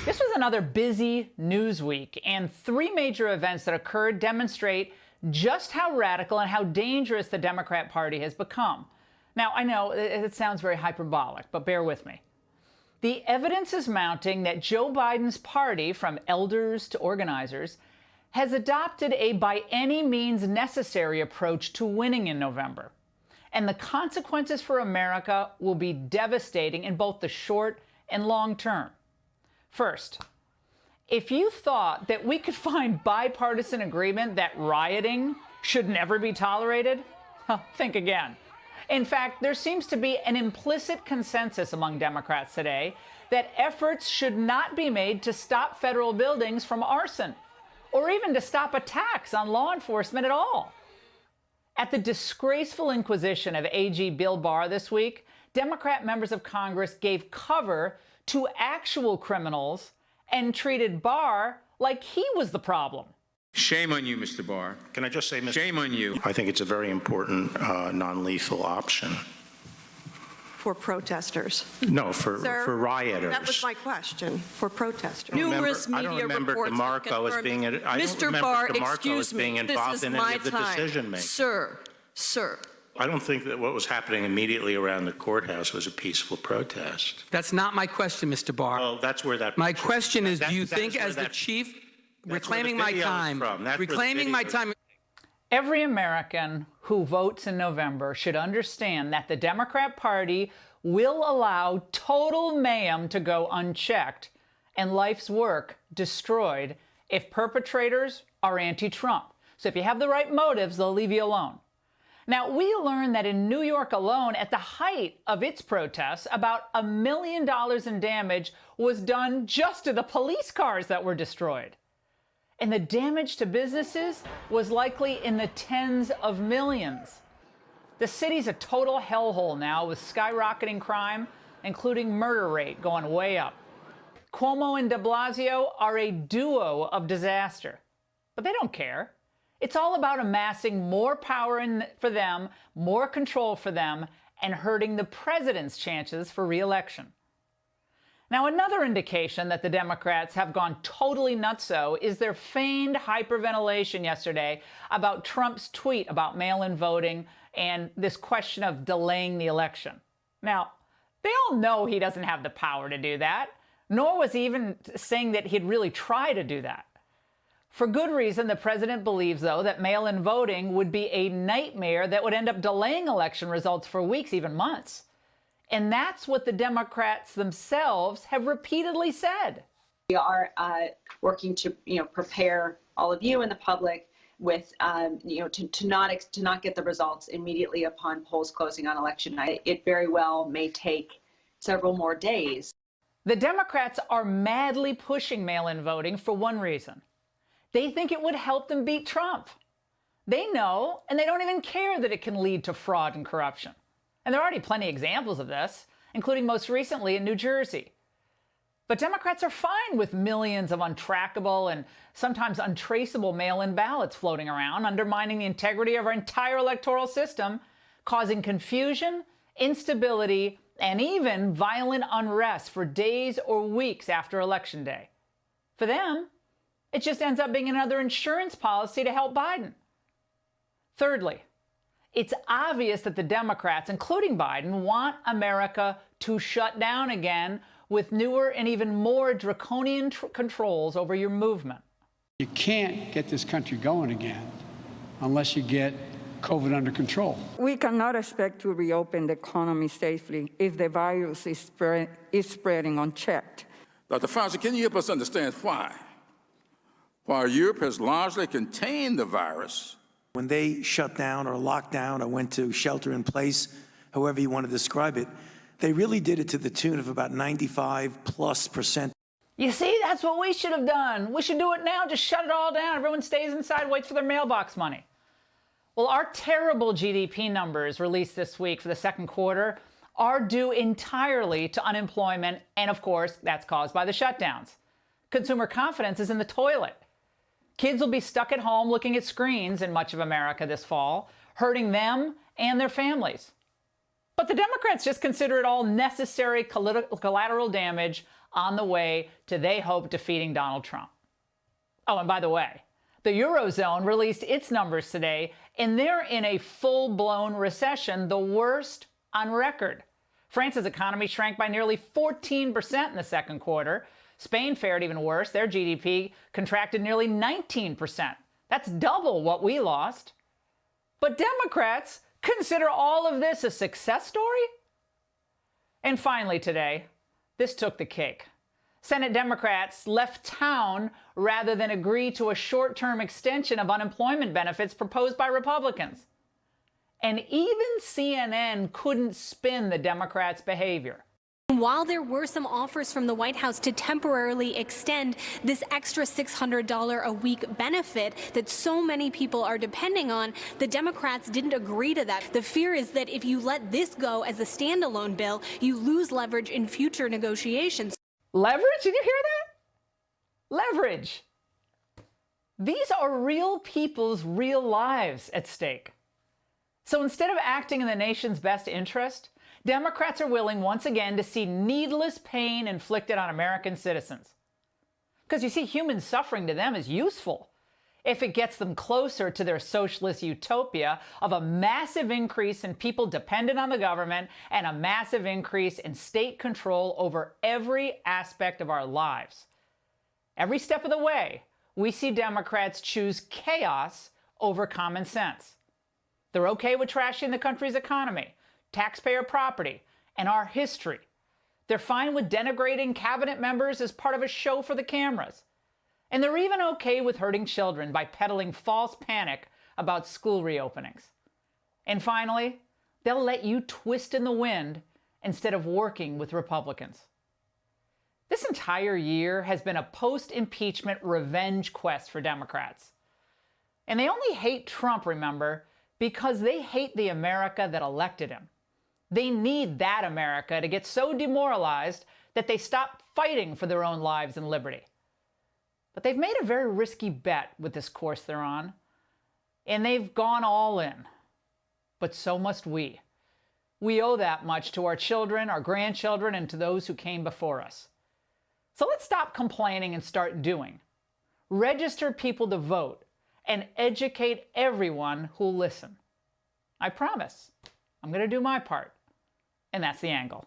This was another busy news week, and three major events that occurred demonstrate just how radical and how dangerous the Democrat Party has become. Now, I know it sounds very hyperbolic, but bear with me. The evidence is mounting that Joe Biden's party, from elders to organizers, has adopted a by any means necessary approach to winning in November. And the consequences for America will be devastating in both the short and long term. First, if you thought that we could find bipartisan agreement that rioting should never be tolerated, think again. In fact, there seems to be an implicit consensus among Democrats today that efforts should not be made to stop federal buildings from arson, or even to stop attacks on law enforcement at all. At the disgraceful inquisition of AG Bill Barr this week, Democrat members of Congress gave cover to actual criminals and treated Barr like he was the problem. Shame on you, Mr. Barr. Can I just say, Mr. Shame on you. I think it's a very important non-lethal option. For protesters. No, for rioters. That was my question. For protesters. Numerous media reports I don't remember DeMarco as being Mr. Barr, excuse me, involved in any of the decision making. Sir. I don't think that what was happening immediately around the courthouse was a peaceful protest. That's not my question, Mr. Barr. Well, that's where that. My question is, do you think as the chief, reclaiming my time, Every American who votes in November should understand that the Democrat Party will allow total mayhem to go unchecked and life's work destroyed if perpetrators are anti-Trump. So if you have the right motives, they'll leave you alone. Now, we learned that in New York alone, at the height of its protests, about $1 million in damage was done just to the police cars that were destroyed. And the damage to businesses was likely in the tens of millions. The city's a total hellhole now, with skyrocketing crime, including murder rate going way up. Cuomo and de Blasio are a duo of disaster, but they don't care. It's all about amassing more power for them, more control for them, and hurting the president's chances for re-election. Now, another indication that the Democrats have gone totally nutso is their feigned hyperventilation yesterday about Trump's tweet about mail-in voting and this question of delaying the election. Now, they all know he doesn't have the power to do that, nor was he even saying that he'd really try to do that. For good reason, the president believes, though, that mail-in voting would be a nightmare that would end up delaying election results for weeks, even months. And that's what the Democrats themselves have repeatedly said. We are working to, prepare all of you and the public with, to not get the results immediately upon polls closing on election night. It very well may take several more days. The Democrats are madly pushing mail-in voting for one reason. They think it would help them beat Trump. They know, and they don't even care that it can lead to fraud and corruption. And there are already plenty of examples of this, including most recently in New Jersey. But Democrats are fine with millions of untrackable and sometimes untraceable mail-in ballots floating around, undermining the integrity of our entire electoral system, causing confusion, instability, and even violent unrest for days or weeks after Election Day. For them, it just ends up being another insurance policy to help Biden. Thirdly, it's obvious that the Democrats, including Biden, want America to shut down again with newer and even more draconian controls over your movement. You can't get this country going again unless you get COVID under control. We cannot expect to reopen the economy safely if the virus is spreading unchecked. Dr. Fauci, can you help us understand why? While Europe has largely contained the virus, when they shut down or locked down or went to shelter in place, however you want to describe it, they really did it to the tune of about 95+%. You see, that's what we should have done. We should do it now. Just shut it all down. Everyone stays inside, waits for their mailbox money. Well, our terrible GDP numbers released this week for the second quarter are due entirely to unemployment, and of course, that's caused by the shutdowns. Consumer confidence is in the toilet. Kids will be stuck at home looking at screens in much of America this fall, hurting them and their families. But the Democrats just consider it all necessary collateral damage on the way to, they hope, defeating Donald Trump. Oh, and by the way, the Eurozone released its numbers today, and they're in a full-blown recession, the worst on record. France's economy shrank by nearly 14% in the second quarter. Spain fared even worse. Their GDP contracted nearly 19%. That's double what we lost. But Democrats consider all of this a success story? And finally today, this took the cake. Senate Democrats left town rather than agree to a short-term extension of unemployment benefits proposed by Republicans. And even CNN couldn't spin the Democrats' behavior. While there were some offers from the White House to temporarily extend this extra $600 a week benefit that so many people are depending on, the Democrats didn't agree to that. The fear is that if you let this go as a standalone bill, you lose leverage in future negotiations. Leverage? Did you hear that? Leverage. These are real people's real lives at stake. So instead of acting in the nation's best interest, Democrats are willing once again to see needless pain inflicted on American citizens. Because you see, human suffering to them is useful if it gets them closer to their socialist utopia of a massive increase in people dependent on the government and a massive increase in state control over every aspect of our lives. Every step of the way, we see Democrats choose chaos over common sense. They're okay with trashing the country's economy, taxpayer property, and our history. They're fine with denigrating cabinet members as part of a show for the cameras. And they're even okay with hurting children by peddling false panic about school reopenings. And finally, they'll let you twist in the wind instead of working with Republicans. This entire year has been a post-impeachment revenge quest for Democrats. And they only hate Trump, remember, because they hate the America that elected him. They need that America to get so demoralized that they stop fighting for their own lives and liberty. But they've made a very risky bet with this course they're on, and they've gone all in. But so must we. We owe that much to our children, our grandchildren, and to those who came before us. So let's stop complaining and start doing. Register people to vote and educate everyone who'll listen. I promise. I'm going to do my part. And that's the angle.